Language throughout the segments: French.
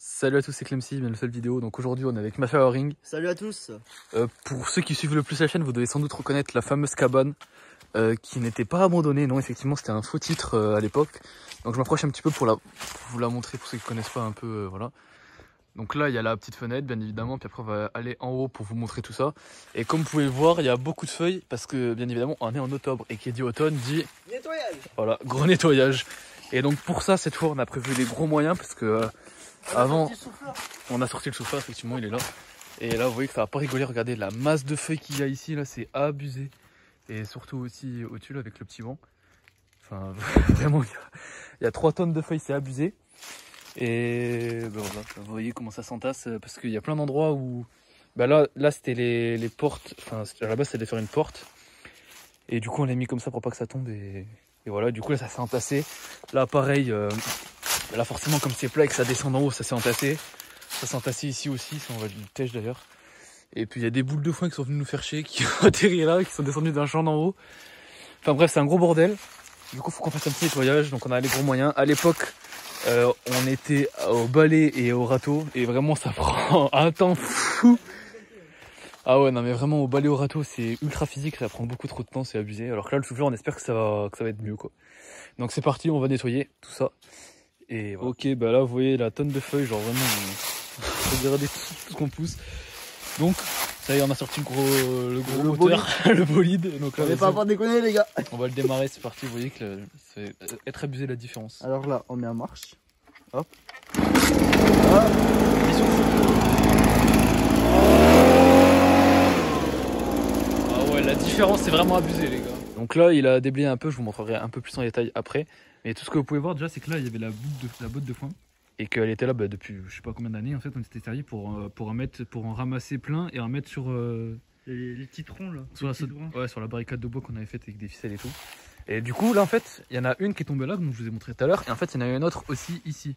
Salut à tous, c'est Clemcy, une nouvelle vidéo. Donc aujourd'hui on est avec Mafia Ring. Salut à tous. Pour ceux qui suivent le plus la chaîne, vous devez sans doute reconnaître la fameuse cabane qui n'était pas abandonnée. Non, effectivement c'était un faux titre à l'époque. Donc je m'approche un petit peu pour vous la montrer pour ceux qui ne connaissent pas un peu. Voilà. Donc là il y a la petite fenêtre bien évidemment, puis après on va aller en haut pour vous montrer tout ça. Et comme vous pouvez le voir, il y a beaucoup de feuilles parce que bien évidemment on est en octobre et qui dit automne dit nettoyage. Voilà, gros nettoyage. Et donc pour ça cette fois on a prévu des gros moyens parce que avant on a sorti le souffleur, effectivement il est là. Et là vous voyez que ça va pas rigoler, regardez la masse de feuilles qu'il y a ici, là c'est abusé. Et surtout aussi au-dessus là avec le petit vent. Enfin vraiment il y a 3 tonnes de feuilles, c'est abusé. Et ben voilà, vous voyez comment ça s'entasse parce qu'il y a plein d'endroits où... Ben là c'était les portes, enfin à la base c'était de faire une porte. Et du coup on l'a mis comme ça pour pas que ça tombe et voilà, du coup là ça s'est entassé. Là pareil, là forcément comme c'est plat et que ça descend en haut, ça s'est entassé. Ça s'est entassé ici aussi, ça on va le tèche d'ailleurs. Et puis il y a des boules de foin qui sont venues nous faire chier, qui ont atterri là, qui sont descendues d'un champ d'en haut. Enfin bref, c'est un gros bordel. Du coup faut qu'on fasse un petit nettoyage, donc on a les gros moyens. À l'époque, on était au balai et au râteau, et vraiment ça prend un temps fou. Ah ouais, non mais vraiment au balai au râteau c'est ultra physique, ça prend beaucoup trop de temps, c'est abusé. Alors que là le souffleur on espère que ça va être mieux quoi. Donc c'est parti, on va nettoyer tout ça. Et voilà. Ok, bah là vous voyez la tonne de feuilles, genre vraiment on dirait tout ce qu'on pousse. Donc ça y est, on a sorti le gros moteur, le bolide. Donc là, on va pas avoir déconné les gars. On va le démarrer, c'est parti, vous voyez que ça va être abusé la différence. Alors là on met en marche. Hop. Ah. La différence c'est vraiment abusé les gars. Donc là il a déblayé un peu, je vous montrerai un peu plus en détail après. Mais tout ce que vous pouvez voir déjà c'est que là il y avait la botte de foin. Et qu'elle était là depuis je sais pas combien d'années en fait, on s'était servi pour en ramasser plein et en mettre sur les petits troncs là. Sur la barricade de bois qu'on avait faite avec des ficelles et tout. Et du coup là en fait il y en a une qui est tombée là comme je vous ai montré tout à l'heure. Et en fait il y en a une autre aussi ici.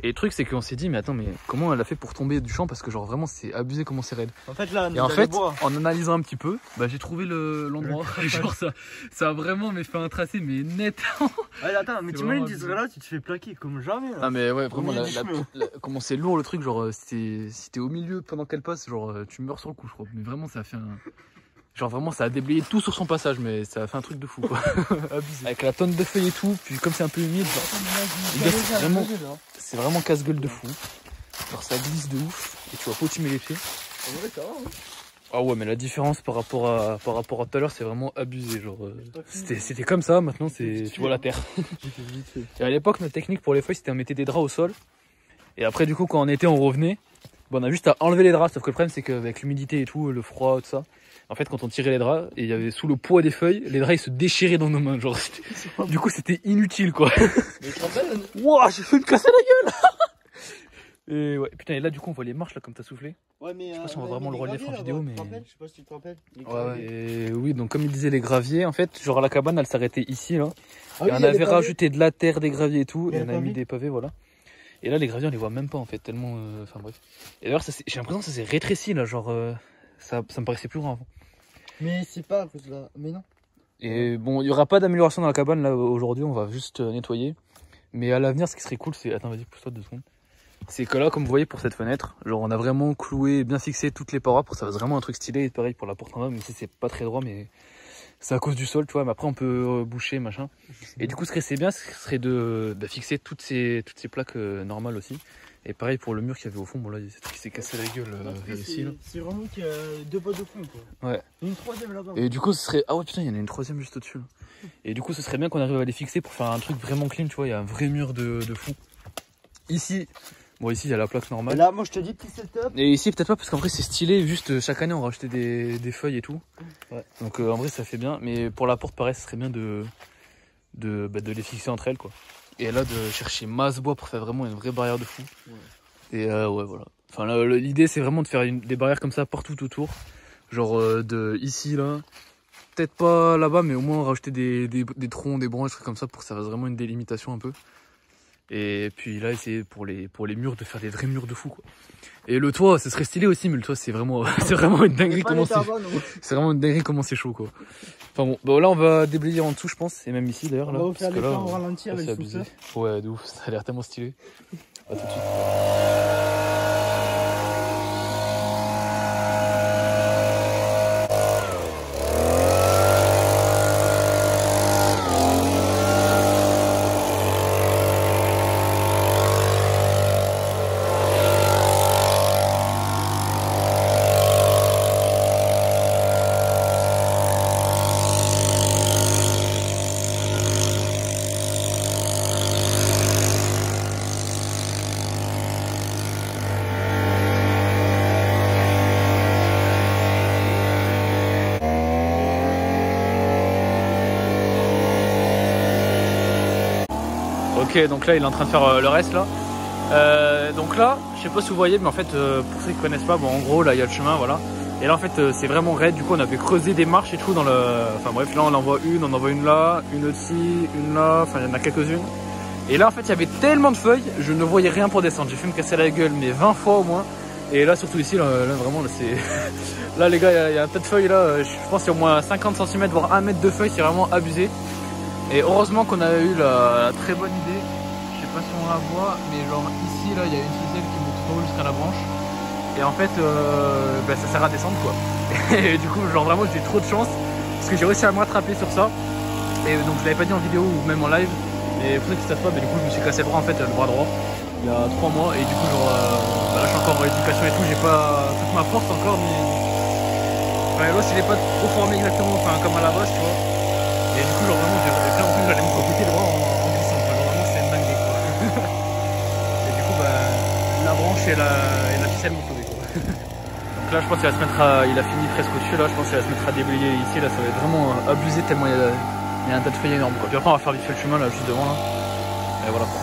Et le truc c'est qu'on s'est dit mais attends mais comment elle a fait pour tomber du champ parce que genre vraiment c'est abusé comment c'est raide. En fait là et en fait en analysant un petit peu bah, j'ai trouvé l'endroit genre ça a vraiment fait un tracé mais net. Ouais, attends mais t'imagines tu serais là tu te fais plaquer comme jamais là. Ah mais ouais vraiment comment c'est lourd le truc genre si t'es au milieu pendant qu'elle passe genre tu meurs sur le coup je crois. Mais vraiment ça a fait un... Genre vraiment ça a déblayé tout sur son passage mais ça a fait un truc de fou quoi. Avec la tonne de feuilles et tout, puis comme c'est un peu humide, c'est vraiment casse-gueule de fou. Genre ça glisse de ouf et tu vois pas où tu mets les pieds. Ah ouais mais la différence par rapport à tout à l'heure c'est vraiment abusé. Genre c'était comme ça, maintenant tu vois la terre. Et à l'époque notre technique pour les feuilles c'était on mettait des draps au sol. Et après du coup quand on était on revenait. Bon, on a juste à enlever les draps, sauf que le problème c'est qu'avec l'humidité et tout, le froid, tout ça, en fait quand on tirait les draps, et il y avait sous le poids des feuilles, les draps ils se déchiraient dans nos mains, genre du coup c'était inutile quoi. Mais tu te rappelles? Wouah, j'ai fait me casser la gueule. Et ouais, putain et là du coup on voit les marches là comme t'as soufflé. Ouais mais... Je sais pas si on va vraiment le relief en vidéo mais... Je sais pas si tu te rappelles. Ouais, et oui donc comme il disait les graviers, en fait genre la cabane elle s'arrêtait ici là. Ah et oui, on avait rajouté de la terre, des graviers et tout, et on a mis des pavés voilà. Et là les graviers on les voit même pas en fait tellement enfin bref. Et d'ailleurs j'ai l'impression que ça s'est rétréci là genre ça me paraissait plus grand avant. Mais c'est pas à cause de la... Mais non. Et bon il y aura pas d'amélioration dans la cabane là aujourd'hui, on va juste nettoyer. Mais à l'avenir ce qui serait cool c'est... Attends vas-y pousse-toi 2 secondes. C'est que là comme vous voyez pour cette fenêtre, genre on a vraiment cloué, bien fixé toutes les parois pour que ça fasse vraiment un truc stylé. Et pareil pour la porte en bas, même si c'est pas très droit mais... C'est à cause du sol, tu vois, mais après on peut boucher, machin. Et du coup, ce qui serait bien, ce serait de fixer toutes ces plaques normales aussi. Et pareil pour le mur qu'il y avait au fond, bon là, il s'est cassé la gueule ici. C'est vraiment qu'il y a 2 pots de fond, quoi. Ouais. Une troisième là-bas. Et du coup, ce serait... Ah ouais, putain, il y en a une troisième juste au-dessus. Et du coup, ce serait bien qu'on arrive à les fixer pour faire un truc vraiment clean, tu vois, il y a un vrai mur de fou. Ici... Bon ici il y a la plaque normale. Et là moi je te dis petit setup. Et ici peut-être pas parce qu'en vrai c'est stylé, juste chaque année on rajoutait des feuilles et tout. Ouais. Donc en vrai ça fait bien, mais pour la porte pareil ce serait bien de les fixer entre elles quoi. Et là de chercher masse bois pour faire vraiment une vraie barrière de fou. Ouais. Et ouais voilà. Enfin l'idée c'est vraiment de faire des barrières comme ça partout autour. Genre de ici là. Peut-être pas là-bas mais au moins rajouter des troncs, des branches, comme ça pour que ça fasse vraiment une délimitation un peu. Et puis là essayer pour les murs de faire des vrais murs de fou quoi. Et le toit ce serait stylé aussi mais le toit c'est vraiment une dinguerie comment c'est vraiment une dinguerie comment c'est chaud quoi. Enfin bon là on va déblayer en dessous je pense et même ici d'ailleurs là. On va faire les plans au ralenti avec le souffleur. Ouais de ouf, ça a l'air tellement stylé. À tout de suite. Ok, donc là il est en train de faire le reste là. Donc là, je sais pas si vous voyez, mais en fait, pour ceux qui connaissent pas, bon, en gros, là il y a le chemin, voilà. Et là en fait, c'est vraiment raide. Du coup, on avait creusé des marches et tout dans le. Enfin bref, là on en voit une, on en voit une là, une aussi, une là. Enfin, il y en a quelques-unes. Et là en fait, il y avait tellement de feuilles, je ne voyais rien pour descendre. J'ai fait me casser la gueule, mais 20 fois au moins. Et là, surtout ici, là vraiment, là c'est. Là les gars, il y a un tas de feuilles là. Je pense qu'il y a au moins 50 cm, voire 1 mètre de feuilles, c'est vraiment abusé. Et heureusement qu'on a eu la très bonne idée. Je sais pas si on la voit, mais genre ici là il y a une ficelle qui monte tout haut jusqu'à la branche. Et en fait ça sert à descendre quoi. Et du coup genre vraiment j'ai trop de chance parce que j'ai réussi à m'attraper sur ça. Et donc je l'avais pas dit en vidéo ou même en live. Mais pour ceux qui savent pas, mais du coup je me suis cassé le bras en fait, le bras droit, il y a 3 mois. Et du coup genre là je suis encore en éducation et tout, j'ai pas toute ma force encore, mais enfin, l'os il est pas trop formé exactement, enfin comme à la base tu vois. Et du coup genre vraiment j'ai en plus j'allais me compliquer le bras en glissant, enfin, genre vraiment c'est une dinguerie quoi. Et du coup la branche et la ficelle m'ont sauvé quoi. Donc là je pense qu'il va se mettre à, il a fini presque au-dessus là, je pense qu'il va se mettre à déblayer ici là, ça va être vraiment abusé tellement il y a un tas de feuilles énormes quoi. Puis après on va faire vite fait le chemin là juste devant là. Et voilà quoi.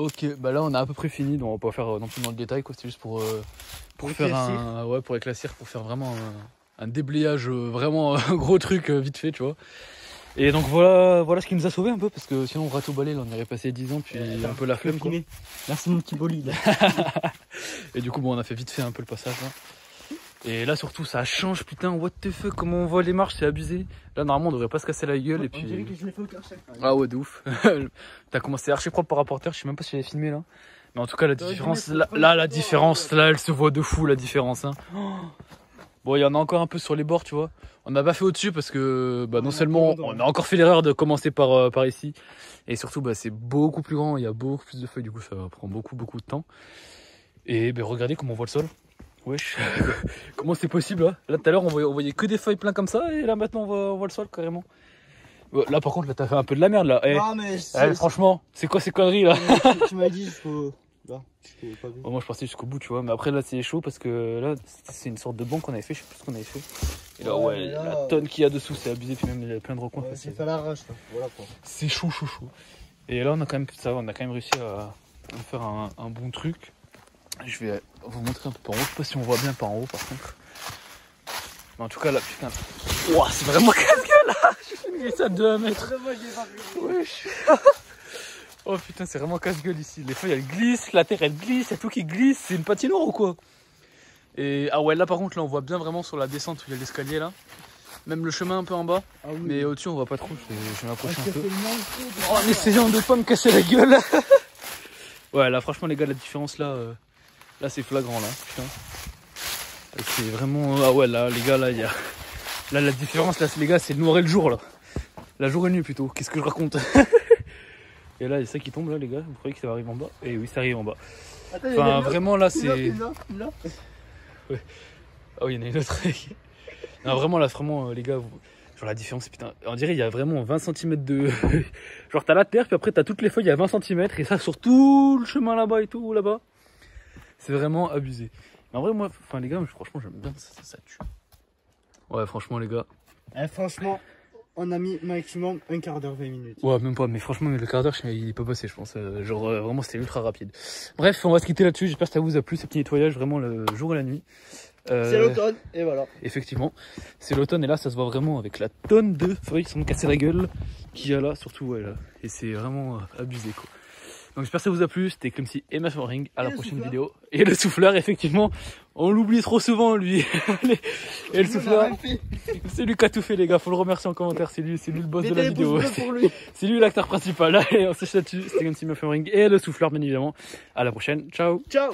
Ok, bah là on a à peu près fini, donc on va pas faire non plus dans le détail quoi, c'était juste pour faire un. Ouais, pour éclaircir, pour faire vraiment un déblayage, vraiment un gros truc vite fait, tu vois. Et donc voilà ce qui nous a sauvé un peu, parce que sinon on rate au balai, là on y aurait passé 10 ans, puis un peu la flemme quoi. Merci mon petit bolide. Et du coup bon on a fait vite fait un peu le passage là. Et là surtout ça change, putain, what the fuck, comment on voit les marches, c'est abusé. Là normalement on devrait pas se casser la gueule et puis. On dirait que je l'ai fait au Karcher. Ah ouais de ouf. T'as commencé archi propre par rapporteur, je sais même pas si j'avais filmé là. Mais en tout cas la différence, là la différence, là elle se voit de fou la différence hein. Bon il y en a encore un peu sur les bords tu vois. On n'a pas fait au-dessus parce que bah, non seulement on a encore fait l'erreur de commencer par ici. Et surtout bah, c'est beaucoup plus grand, il y a beaucoup plus de feuilles, du coup ça prend beaucoup de temps. Et bah, regardez comment on voit le sol. Wesh, comment c'est possible là? Là tout à l'heure on voyait que des feuilles plein comme ça et là maintenant on voit le sol carrément. Là par contre là t'as fait un peu de la merde là. Non mais franchement, c'est quoi ces conneries là? Tu m'as dit jusqu'au... Là, pas vu. Bon, moi je partais jusqu'au bout tu vois, mais après là c'est chaud parce que là c'est une sorte de banc qu'on avait fait, je sais plus ce qu'on avait fait. Et là ouais, là, la tonne qu'il y a dessous c'est abusé, puis même il y a plein de recoins. Ouais, c'est fait à l'arrache là, voilà quoi. C'est chaud. Et là on a quand même réussi à faire un bon truc. Je vais vous montrer un peu par en haut, je sais pas si on voit bien par en haut par contre. Mais en tout cas là putain, ouah, c'est vraiment casse-gueule là. J'ai fait une glissade de 1 mètre. Wesh. Oh putain c'est vraiment casse-gueule ici, les feuilles elles glissent, la terre elle glisse, il y a tout qui glisse, c'est une patinoire ou quoi? Et ah ouais là par contre là on voit bien vraiment sur la descente où il y a l'escalier là. Même le chemin un peu en bas, ah oui, mais au-dessus on voit pas trop, je vais m'approcher un peu. Oh en essayant de pas me casser la gueule. Ouais là franchement les gars la différence là, là c'est flagrant là, putain. C'est vraiment, ah ouais là les gars là il y a, là la différence là les gars c'est le noir et le jour là. La jour et nuit plutôt, qu'est-ce que je raconte? Et là il y a ça qui tombe là les gars, vous croyez que ça va arriver en bas? Et oui ça arrive en bas. Attends, enfin vraiment là c'est... Ouais. Ah oui il y en a une autre. Non vraiment là vraiment les gars, genre la différence putain, on dirait il y a vraiment 20 cm de... Genre t'as la terre puis après t'as toutes les feuilles, il y a 20 cm et ça sur tout le chemin là-bas et tout là-bas. C'est vraiment abusé. Mais en vrai moi, enfin les gars, franchement j'aime bien ça tue. Ouais franchement les gars. Franchement, on a mis maximum un quart d'heure, 20 minutes. Ouais même pas, mais franchement le quart d'heure il est pas passé je pense. Genre vraiment c'était ultra rapide. Bref on va se quitter là-dessus, j'espère que ça vous a plu ce petit nettoyage vraiment le jour et la nuit. C'est l'automne, et voilà. Effectivement, c'est l'automne et là ça se voit vraiment avec la tonne de feuilles qui sont cassées la gueule qu'il y a là, surtout ouais, là. Et c'est vraiment abusé quoi. Donc j'espère que ça vous a plu, c'était Clumsy et Mafering, à la prochaine vidéo. Et le souffleur, effectivement, on l'oublie trop souvent lui. Et le souffleur, c'est lui qui a tout fait les gars, faut le remercier en commentaire, c'est lui le boss de la vidéo. C'est lui l'acteur principal. Allez, on se là-dessus, c'était Clumsy Mafering et le souffleur bien évidemment. À la prochaine, ciao. Ciao.